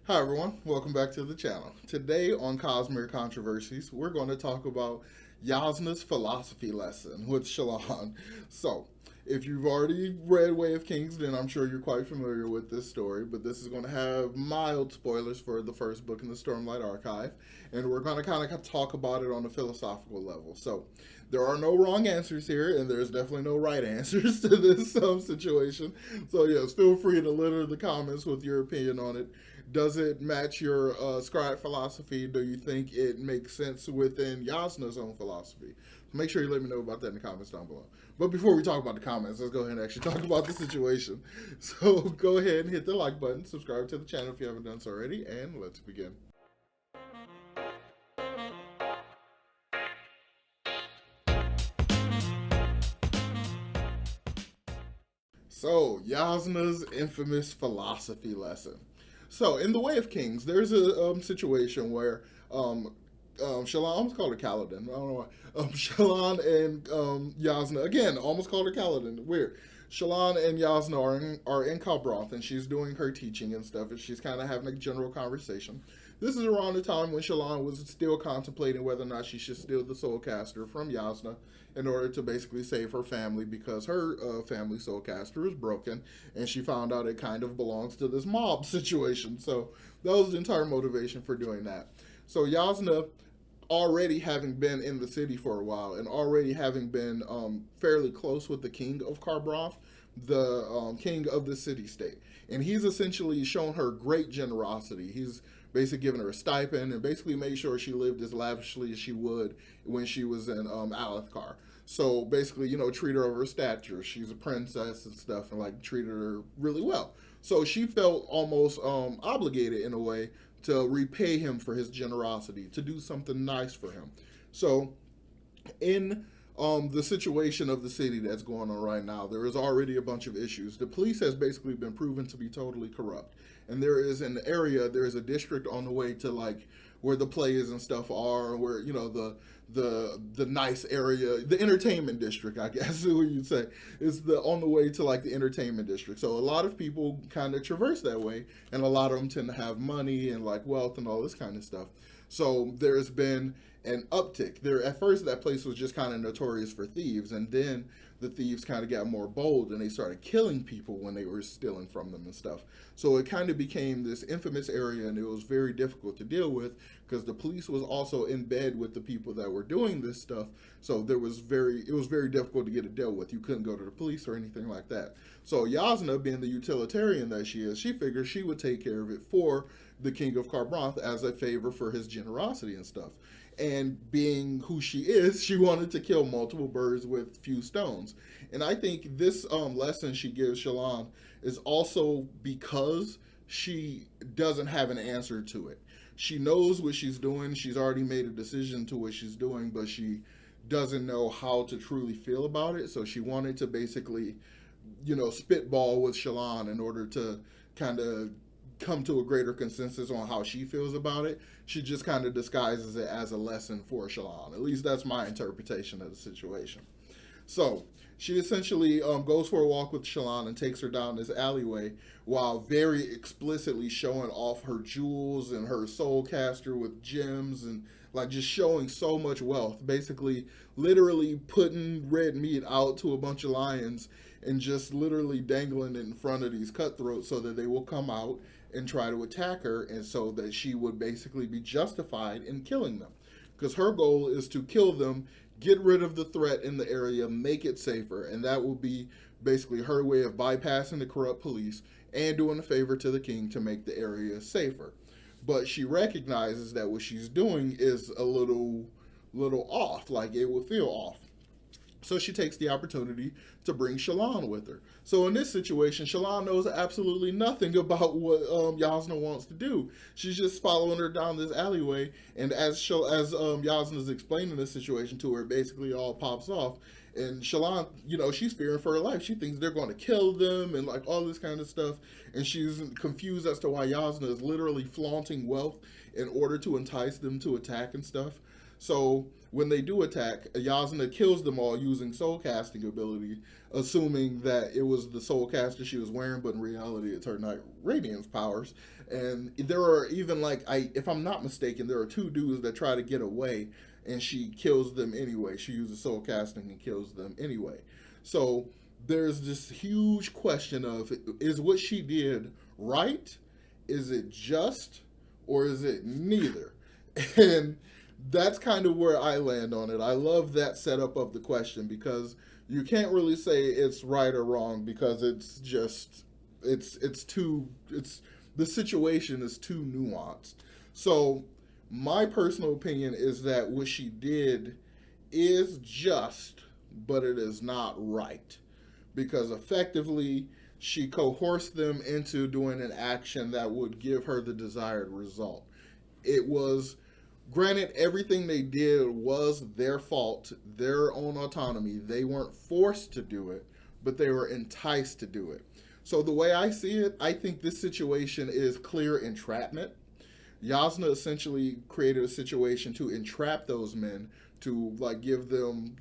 Hi everyone, welcome back to the channel. Today on Cosmere Controversies, we're going to talk about Jasnah's philosophy lesson with Shallan. So, if you've already read Way of Kings, then I'm sure you're quite familiar with this story, but this is going to have mild spoilers for the first book in the Stormlight Archive, and we're going to kind of talk about it on a philosophical level. So, there are no wrong answers here, and there's definitely no right answers to this situation. So, yes, feel free to litter the comments with your opinion on it. Does it match your scribe philosophy? Do you think it makes sense within Jasnah's own philosophy? Make sure you let me know about that in the comments down below. But before we talk about the comments, let's go ahead and actually talk about the situation. So go ahead and hit the like button, subscribe to the channel if you haven't done so already, and let's begin. So, Jasnah's infamous philosophy lesson. So, in the Way of Kings, there's a situation where Shallan, almost called her Kaladin. I don't know why. Shallan and Jasnah, again, almost called her Kaladin. Weird. Shallan and Jasnah are in Kharbranth, and she's doing her teaching and stuff, and she's kind of having a general conversation. This is around the time when Shallan was still contemplating whether or not she should steal the Soulcaster from Jasnah in order to basically save her family because her family Soulcaster is broken, and she found out it kind of belongs to this mob situation. So that was the entire motivation for doing that. So Jasnah, already having been in the city for a while and already having been fairly close with the king of Kharbranth, the king of the city-state. And he's essentially shown her great generosity. He's basically given her a stipend and basically made sure she lived as lavishly as she would when she was in Alethkar. So basically, treat her over her stature. She's a princess and stuff, and like treated her really well. So she felt almost obligated in a way to repay him for his generosity, to do something nice for him. So, in the situation of the city that's going on right now, there is already a bunch of issues. The police has basically been proven to be totally corrupt, and there is an area, there is a district on the way to like where the plays and stuff are, where the nice area, the entertainment district, I guess is what you'd say, is the on the way to like the entertainment district. So a lot of people kind of traverse that way, and a lot of them tend to have money and like wealth and all this kind of stuff. So there's been an uptick there. At first, that place was just kind of notorious for thieves, and then the thieves kind of got more bold and they started killing people when they were stealing from them and stuff. So it kind of became this infamous area, and it was very difficult to deal with because the police was also in bed with the people that were doing this stuff. So it was very difficult to get it dealt with. You couldn't go to the police or anything like that. So Jasnah, being the utilitarian that she is, she figured she would take care of it for the king of Kharbranth as a favor for his generosity and stuff. And being who she is, she wanted to kill multiple birds with few stones. And I think this lesson she gives Shallan is also because she doesn't have an answer to it. She knows what she's doing. She's already made a decision to what she's doing, but she doesn't know how to truly feel about it. So she wanted to basically, spitball with Shallan in order to kind of come to a greater consensus on how she feels about it. She just kind of disguises it as a lesson for Shallan. At least that's my interpretation of the situation. So she essentially goes for a walk with Shallan and takes her down this alleyway while very explicitly showing off her jewels and her soul caster with gems and like just showing so much wealth. Basically, literally putting red meat out to a bunch of lions and just literally dangling it in front of these cutthroats so that they will come out and try to attack her, and so that she would basically be justified in killing them. Because her goal is to kill them, get rid of the threat in the area, make it safer, and that will be basically her way of bypassing the corrupt police and doing a favor to the king to make the area safer. But she recognizes that what she's doing is a little off, like it will feel off. So she takes the opportunity to bring Shallan with her. So in this situation, Shallan knows absolutely nothing about what Jasnah wants to do. She's just following her down this alleyway, and as Jasnah is explaining the situation to her, basically all pops off. And Shallan, she's fearing for her life. She thinks they're going to kill them and like all this kind of stuff. And she's confused as to why Jasnah is literally flaunting wealth in order to entice them to attack and stuff. So when they do attack, Jasnah kills them all using soul casting ability, assuming that it was the soul caster she was wearing, but in reality it's her night radiance powers. And there are even like if I'm not mistaken, there are two dudes that try to get away, and she kills them anyway. She uses soul casting and kills them anyway. So there's this huge question of, is what she did right? Is it just? Or is it neither? And that's kind of where I land on it. I love that setup of the question because you can't really say it's right or wrong because it's just it's too it's the situation is too nuanced. So my personal opinion is that what she did is just, but it is not right because effectively she coerced them into doing an action that would give her the desired result. It was, granted, everything they did was their fault, their own autonomy. They weren't forced to do it, but they were enticed to do it. So the way I see it, I think this situation is clear entrapment. Jasnah essentially created a situation to entrap those men, to like give them,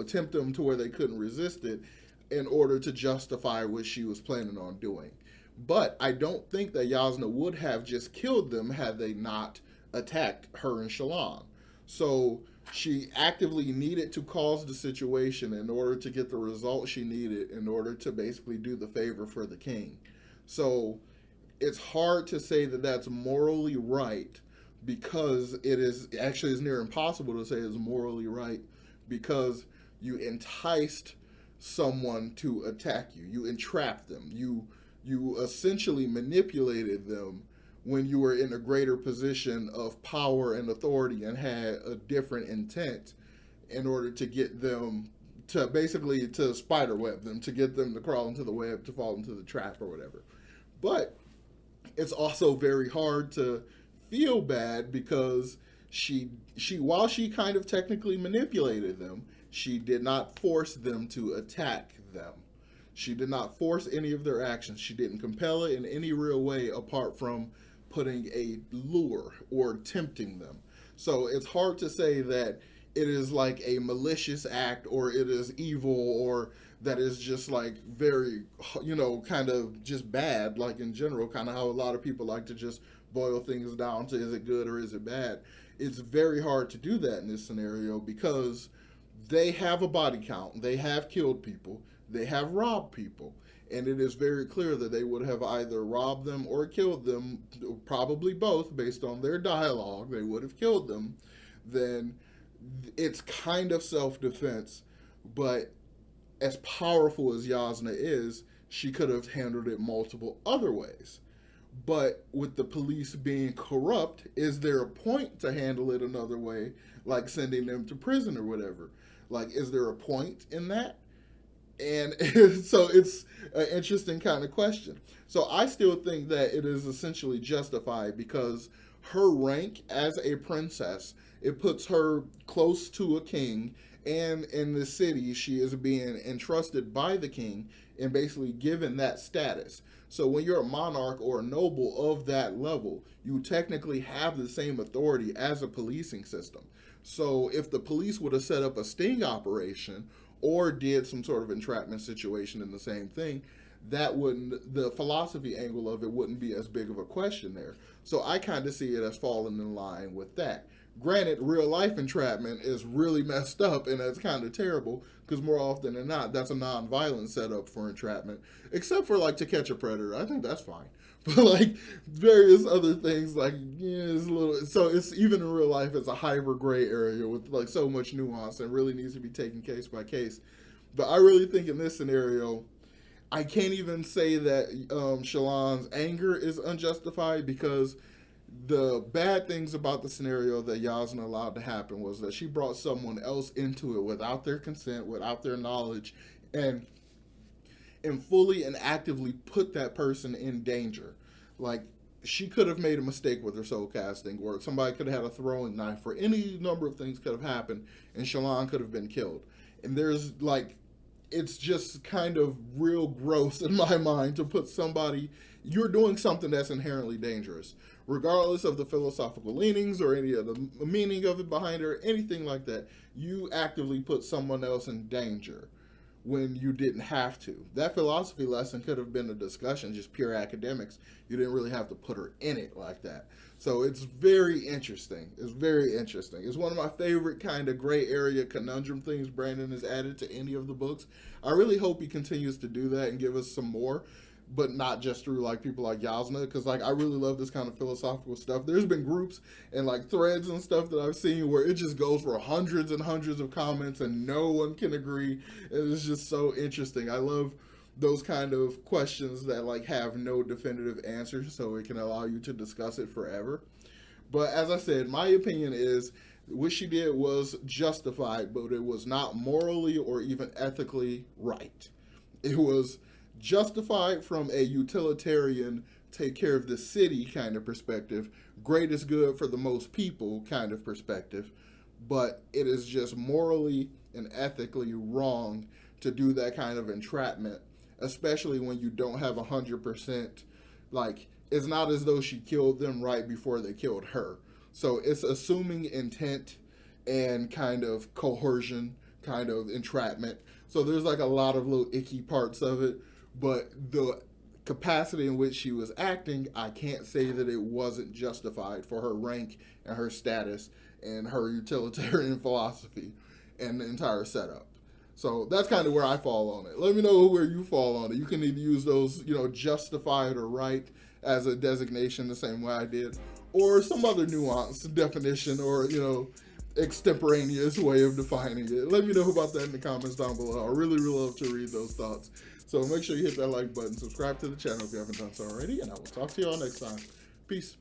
tempt them to where they couldn't resist it in order to justify what she was planning on doing. But I don't think that Jasnah would have just killed them had they not attacked her and Shallan. So she actively needed to cause the situation in order to get the result she needed in order to basically do the favor for the king. So it's hard to say that that's morally right because it is actually is near impossible to say it's morally right because you enticed someone to attack you. You entrapped them. You essentially manipulated them when you were in a greater position of power and authority and had a different intent in order to get them to basically to spiderweb them, to get them to crawl into the web, to fall into the trap or whatever. But it's also very hard to feel bad because she while she kind of technically manipulated them, she did not force them to attack them. She did not force any of their actions. She didn't compel it in any real way apart from putting a lure or tempting them. So it's hard to say that it is like a malicious act or it is evil or that is just like very, kind of just bad, like in general, kind of how a lot of people like to just boil things down to is it good or is it bad. It's very hard to do that in this scenario because they have a body count, they have killed people, they have robbed people, and it is very clear that they would have either robbed them or killed them, probably both based on their dialogue, they would have killed them. Then it's kind of self-defense, but as powerful as Jasnah is, she could have handled it multiple other ways. But with the police being corrupt, is there a point to handle it another way, like sending them to prison or whatever? Like, is there a point in that? And so it's an interesting kind of question. So I still think that it is essentially justified because her rank as a princess, it puts her close to a king, and in the city she is being entrusted by the king and basically given that status. So when you're a monarch or a noble of that level, you technically have the same authority as a policing system. So if the police would have set up a sting operation or did some sort of entrapment situation in the same thing, that wouldn't, the philosophy angle of it wouldn't be as big of a question there. So I kind of see it as falling in line with that. Granted, real life entrapment is really messed up and that's kind of terrible because more often than not, that's a non-violent setup for entrapment, except for like To Catch a Predator. I think that's fine. But like various other things, like it's a little. So it's even in real life, it's a hyper gray area with like so much nuance and really needs to be taken case by case. But I really think in this scenario, I can't even say that Shallan's anger is unjustified because the bad things about the scenario that Jasnah allowed to happen was that she brought someone else into it without their consent, without their knowledge, and fully and actively put that person in danger. Like, she could have made a mistake with her soul casting, or somebody could have had a throwing knife, or any number of things could have happened, and Shallan could have been killed. And there's like, it's just kind of real gross in my mind to put somebody, you're doing something that's inherently dangerous. regardless of the philosophical leanings or any of the meaning of it behind it or anything like that. You actively put someone else in danger when you didn't have to. That philosophy lesson could have been a discussion, just pure academics. You didn't really have to put her in it like that. So it's very interesting. It's very interesting. It's one of my favorite kind of gray area conundrum things Brandon has added to any of the books. I really hope he continues to do that and give us some more, but not just through like people like Jasnah, because like I really love this kind of philosophical stuff. There's been groups and like threads and stuff that I've seen where it just goes for hundreds and hundreds of comments and no one can agree. And it's just so interesting. I love those kind of questions that like have no definitive answers, so it can allow you to discuss it forever. But as I said, my opinion is what she did was justified, but it was not morally or even ethically right. It was justified from a utilitarian, take care of the city kind of perspective, greatest good for the most people kind of perspective, but it is just morally and ethically wrong to do that kind of entrapment, especially when you don't have 100%. Like, it's not as though she killed them right before they killed her. So it's assuming intent and kind of coercion, kind of entrapment. So there's like a lot of little icky parts of it, but the capacity in which she was acting, I can't say that it wasn't justified for her rank and her status and her utilitarian philosophy and the entire setup. So that's kind of where I fall on it. Let me know where you fall on it. You can either use those, justified or right as a designation the same way I did, or some other nuanced definition or, extemporaneous way of defining it. Let me know about that in the comments down below. I really, really love to read those thoughts. So make sure you hit that like button, subscribe to the channel if you haven't done so already, and I will talk to you all next time. Peace.